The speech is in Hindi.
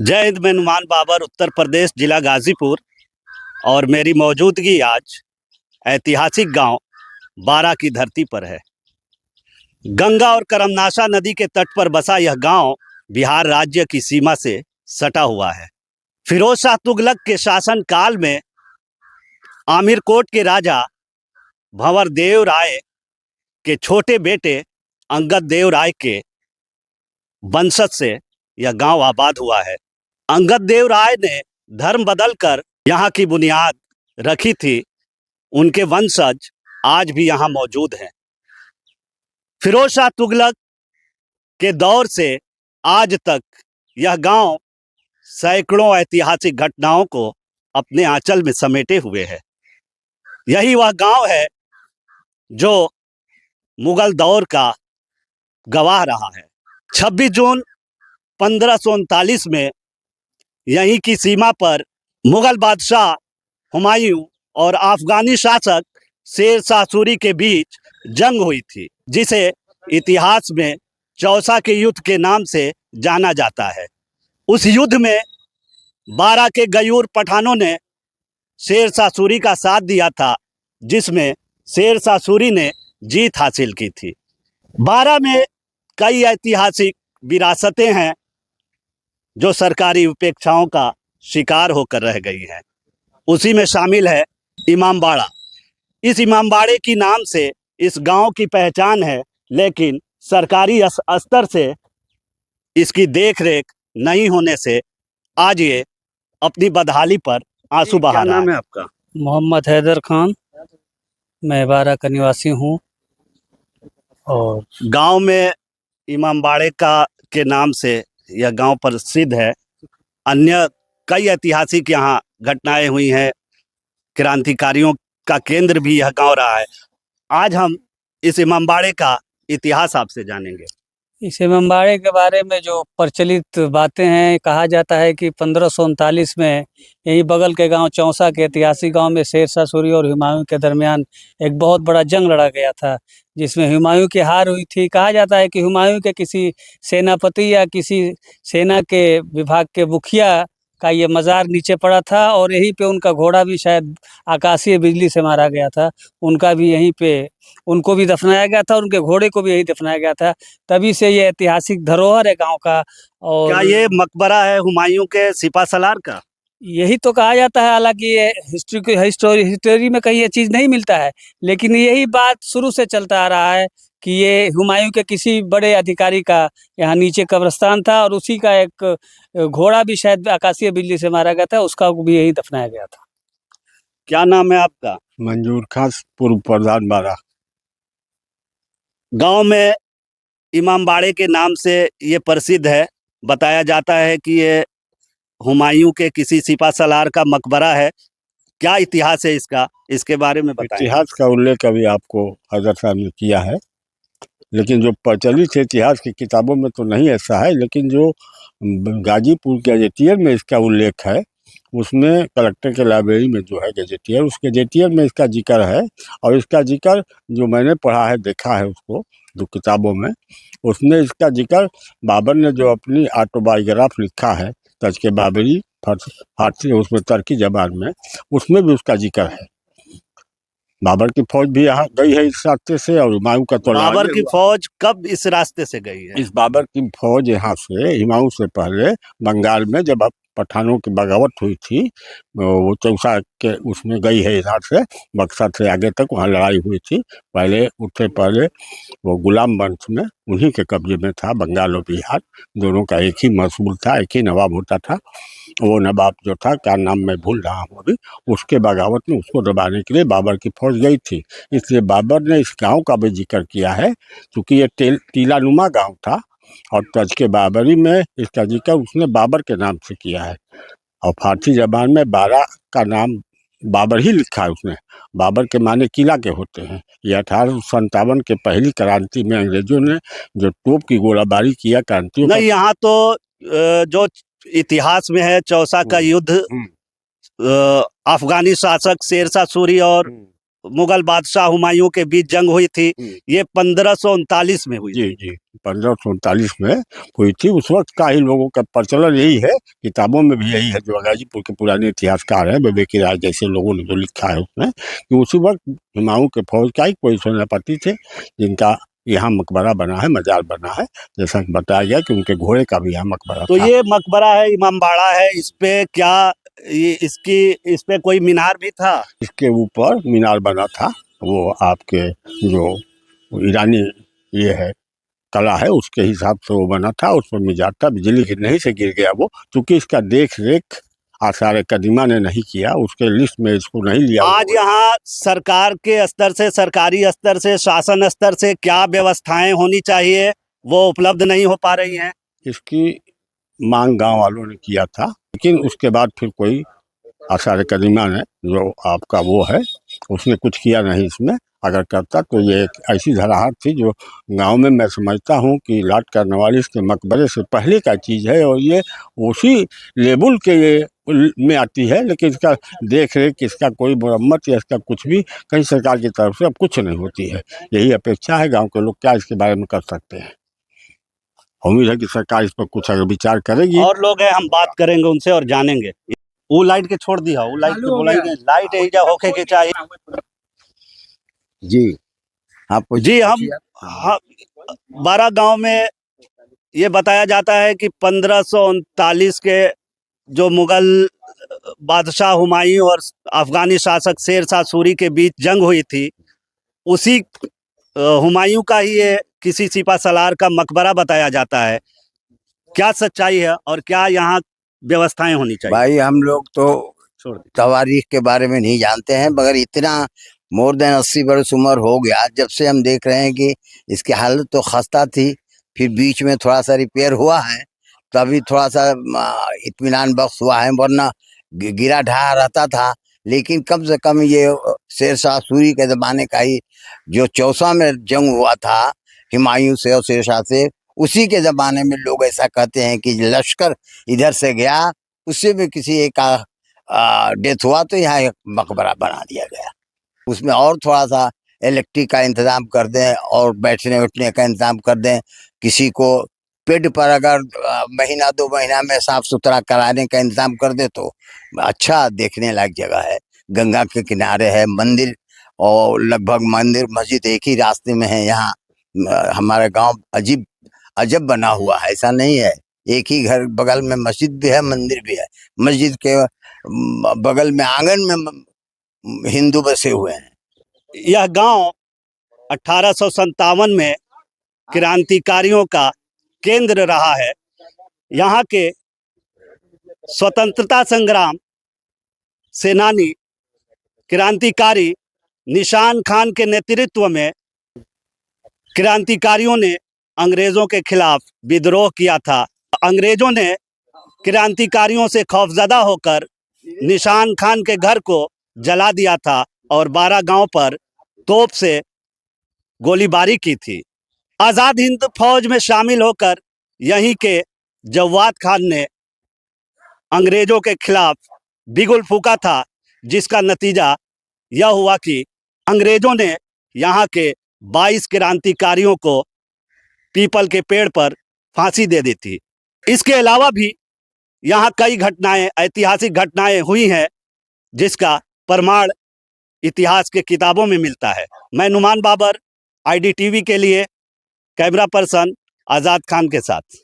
जय हिंद। मैं नुमान बाबर, उत्तर प्रदेश, जिला गाजीपुर। और मेरी मौजूदगी आज ऐतिहासिक गांव बारा की धरती पर है। गंगा और करमनाशा नदी के तट पर बसा यह गांव बिहार राज्य की सीमा से सटा हुआ है। फिरोज शाह तुगलक के शासन काल में आमिरकोट के राजा भंवर देव राय के छोटे बेटे अंगद देव राय के वंशज से यह गांव आबाद हुआ है। अंगद देव राय ने धर्म बदलकर यहाँ की बुनियाद रखी थी। उनके वंशज आज भी यहाँ मौजूद हैं। फिरोज शाह तुगलक के दौर से आज तक यह गांव सैकड़ों ऐतिहासिक घटनाओं को अपने आंचल में समेटे हुए है। यही वह गांव है जो मुगल दौर का गवाह रहा है। 26 जून 1539 में यहीं की सीमा पर मुगल बादशाह हुमायूं और अफगानी शासक शेर शाह सूरी के बीच जंग हुई थी, जिसे इतिहास में चौसा के युद्ध के नाम से जाना जाता है। उस युद्ध में बारा के गयूर पठानों ने शेर शाह सूरी का साथ दिया था, जिसमें शेर शाह सूरी ने जीत हासिल की थी। बारा में कई ऐतिहासिक विरासतें हैं जो सरकारी उपेक्षाओं का शिकार होकर रह गई हैं। उसी में शामिल है इमामबाड़ा। इस इमामबाड़े की नाम से इस गांव की पहचान है, लेकिन सरकारी स्तर से इसकी देखरेख नहीं होने से आज ये अपनी बदहाली पर आंसू बहा रहा है। क्या नाम है आपका? मोहम्मद हैदर खान। मैं बारा का निवासी हूँ। और गांव में इमामबाड़े का के नाम से यह गांव प्रसिद्ध है। अन्य कई ऐतिहासिक यहाँ घटनाएं हुई हैं। क्रांतिकारियों का केंद्र भी यह गांव रहा है। आज हम इस इमामबाड़े का इतिहास आपसे जानेंगे। इस इमामबाड़े के बारे में जो प्रचलित बातें हैं, कहा जाता है कि 1539 में यही बगल के गांव चौसा के ऐतिहासिक गांव में शेर शाह सूरी और हुमायूं के दरमियान एक बहुत बड़ा जंग लड़ा गया था, जिसमें हुमायूं की हार हुई थी। कहा जाता है कि हुमायूं के किसी सेनापति या किसी सेना के विभाग के मुखिया का ये मज़ार नीचे पड़ा था, और यहीं पे उनका घोड़ा भी शायद आकाशीय बिजली से मारा गया था। उनका भी यहीं पे उनको भी दफनाया गया था, उनके घोड़े को भी यहीं दफनाया गया था। तभी से ये ऐतिहासिक धरोहर है गांव का। और क्या ये मकबरा है हुमायूं के सिपा सलार का? यही तो कहा जाता है। हालांकि ये हिस्ट्री में कहीं ये चीज़ नहीं मिलता है, लेकिन यही बात शुरू से चलता आ रहा है कि ये हुमायूं के किसी बड़े अधिकारी का यहाँ नीचे कब्रिस्तान था, और उसी का एक घोड़ा भी शायद आकाशीय बिजली से मारा गया था, उसका भी यही दफनाया गया था। क्या नाम है आपका? मंजूर खान, पूर्व प्रधान बारा। गांव में इमामबाड़े के नाम से ये प्रसिद्ध है। बताया जाता है कि ये हुमायूं के किसी सिपा सलार का मकबरा है। क्या इतिहास है इसका, इसके बारे में बताएं। इतिहास का उल्लेख अभी आपको हैदर साहब ने किया है, लेकिन जो प्रचलित इतिहास की किताबों में तो नहीं ऐसा है, लेकिन जो गाजीपुर गजेटियर में इसका उल्लेख है, उसमें कलेक्टर के लाइब्रेरी में जो है गजेटियर, उस गजेटियर में इसका जिक्र है। और इसका जिक्र जो मैंने पढ़ा है, देखा है उसको जो किताबों में, उसमें इसका जिक्र बाबर ने जो अपनी ऑटोबायोग्राफ लिखा है तज के बाबरी फारसी, उसमें तर्की जबान में, उसमें भी उसका जिक्र है। बाबर की फौज भी यहाँ गई है इस रास्ते से, और हुमायूं का तो बाबर की फौज कब इस रास्ते से गई है? इस बाबर की फौज यहाँ से हुमायूं से पहले बंगाल में जब पठानों की बगावत हुई थी, वो चौसा के उसमें गई है इधर से बक्सर से आगे तक, वहाँ लड़ाई हुई थी। पहले उससे पहले वो गुलाम वंश में उन्हीं के कब्जे में था बंगाल और बिहार, दोनों का एक ही मसूल था, एक ही नवाब होता था। वो नवाब जो था, क्या नाम मैं भूल रहा हूँ अभी, उसके बगावत में उसको दबाने के लिए बाबर की फौज गई थी। इसलिए बाबर ने इस गाँव का भी जिक्र किया है, क्योंकि ये टीलानुमा गाँव था, और तज के बाबरी में इसका जिक्र उसने बाबर के नाम से किया है। और फारसी जबान में बारा का नाम बाबर ही लिखा है उसने। बाबर के माने किला के होते हैं। ये 1857 के पहली क्रांति में अंग्रेजों ने जो तोप की गोलाबारी किया क्रांतियों नहीं, यहाँ तो जो इतिहास में है चौसा का युद्ध, अफगानी शासक शेर शाह सूरी और मुगल बादशाह हुमायूं के बीच जंग हुई थी, ये 1539 में हुई जी थी। जी 1539 में हुई थी। उस वक्त का ही लोगों का प्रचलन यही है, किताबों में भी यही है, जो गाजीपुर के पुराने इतिहासकार हैं, विवेकी राय जैसे लोगों ने जो लिखा है उसमें, कि उसी वक्त हुमायूं के फौज का ही कोई सेनापति थे जिनका यहाँ मकबरा बना है, मजार बना है, जैसा कि बताया गया कि उनके घोड़े का भी यहाँ मकबरा तो था। ये मकबरा है, इमामबाड़ा है, इस पे क्या इस पे कोई मीनार भी था? इसके ऊपर मीनार बना था, वो आपके जो ईरानी ये है कला है उसके हिसाब से वो बना था, उस पर मिजाज था, बिजली गिरने से गिर गया वो, क्योंकि इसका देख रेख आसार कदीमा ने नहीं किया, उसके लिस्ट में इसको नहीं लिया। आज यहाँ सरकार के स्तर से, सरकारी स्तर से, शासन स्तर से क्या व्यवस्थाएं होनी चाहिए, वो उपलब्ध नहीं हो पा रही हैं। इसकी मांग गांव वालों ने किया था, लेकिन उसके बाद फिर कोई आसार कदीमा ने जो आपका वो है उसने कुछ किया नहीं इसमें। अगर करता तो ये एक ऐसी धराहट थी जो गांव में मैं समझता हूँ कि लॉर्ड कॉर्नवालिस के मकबरे से पहले का चीज़ है, और ये उसी लेवल के ये में आती है, लेकिन इसका देख रेख, इसका कोई मरम्मत या इसका कुछ भी कहीं सरकार की तरफ से अब कुछ नहीं होती है। यही अपेक्षा है, गाँव के लोग क्या इसके बारे में कर सकते हैं। उम्मीद है कि सरकार इस पर कुछ अगर विचार करेगी। और लोग हैं, हम बात करेंगे उनसे और जानेंगे। वो लाइट के छोड़ दिया, वो लाइट के बोलाइए, लाइट यही जा होके के चाहिए। जी आप जी हम 12 गांव में ये बताया जाता है कि 1539 के जो मुगल बादशाह हुमायूं और अफगानी शासक शेर शाह सूरी के बीच जंग हुई थी, उसी हुमायूं का ही ये किसी सिपा सलार का मकबरा बताया जाता है। क्या सच्चाई है और क्या यहाँ व्यवस्थाएं होनी चाहिए? भाई हम लोग तो तवारीख के बारे में नहीं जानते हैं, मगर इतना मोर देन 80 बरस उम्र हो गया जब से हम देख रहे हैं कि इसकी हालत तो खस्ता थी, फिर बीच में थोड़ा सा रिपेयर हुआ है, तभी थोड़ा सा इत्मीनान बख्श हुआ है, वरना गिरा ढहा रहता था। लेकिन कम से कम ये शेर शाह सूरी के ज़माने का ही जो चौसा में जंग हुआ था हुमायूं से और शेर शाह से, उसी के ज़माने में लोग ऐसा कहते हैं कि लश्कर इधर से गया, उससे भी किसी एक का डेथ हुआ तो यहाँ एक मकबरा बना दिया गया। उसमें और थोड़ा सा इलेक्ट्रिक का इंतज़ाम कर दें और बैठने उठने का इंतज़ाम कर दें, किसी को पेट पर अगर महीना 2 महीना में साफ सुथरा कराने का इंतज़ाम कर दे तो अच्छा देखने लायक जगह है। गंगा के किनारे है मंदिर, और लगभग मंदिर मस्जिद एक ही रास्ते में है। यहाँ हमारा गांव अजब बना हुआ है, ऐसा नहीं है, एक ही घर बगल में मस्जिद भी है, मंदिर भी है। मस्जिद के बगल में आंगन में हिंदू बसे हुए हैं। यह गांव 1857 में क्रांतिकारियों का केंद्र रहा है। यहाँ के स्वतंत्रता संग्राम सेनानी क्रांतिकारी निशान खान के नेतृत्व में क्रांतिकारियों ने अंग्रेजों के खिलाफ विद्रोह किया था। अंग्रेजों ने क्रांतिकारियों से खौफजदा होकर निशान खान के घर को जला दिया था और 12 गांव पर तोप से गोलीबारी की थी। आज़ाद हिंद फौज में शामिल होकर यहीं के जव्वाद खान ने अंग्रेजों के खिलाफ बिगुल फूंका था, जिसका नतीजा यह हुआ कि अंग्रेजों ने यहाँ के 22 क्रांतिकारियों को पीपल के पेड़ पर फांसी दे दी थी। इसके अलावा भी यहाँ कई घटनाएं, ऐतिहासिक घटनाएं हुई हैं, जिसका प्रमाण इतिहास के किताबों में मिलता है। मैं नुमान बाबर, IDTV के लिए कैमरा पर्सन आज़ाद खान के साथ।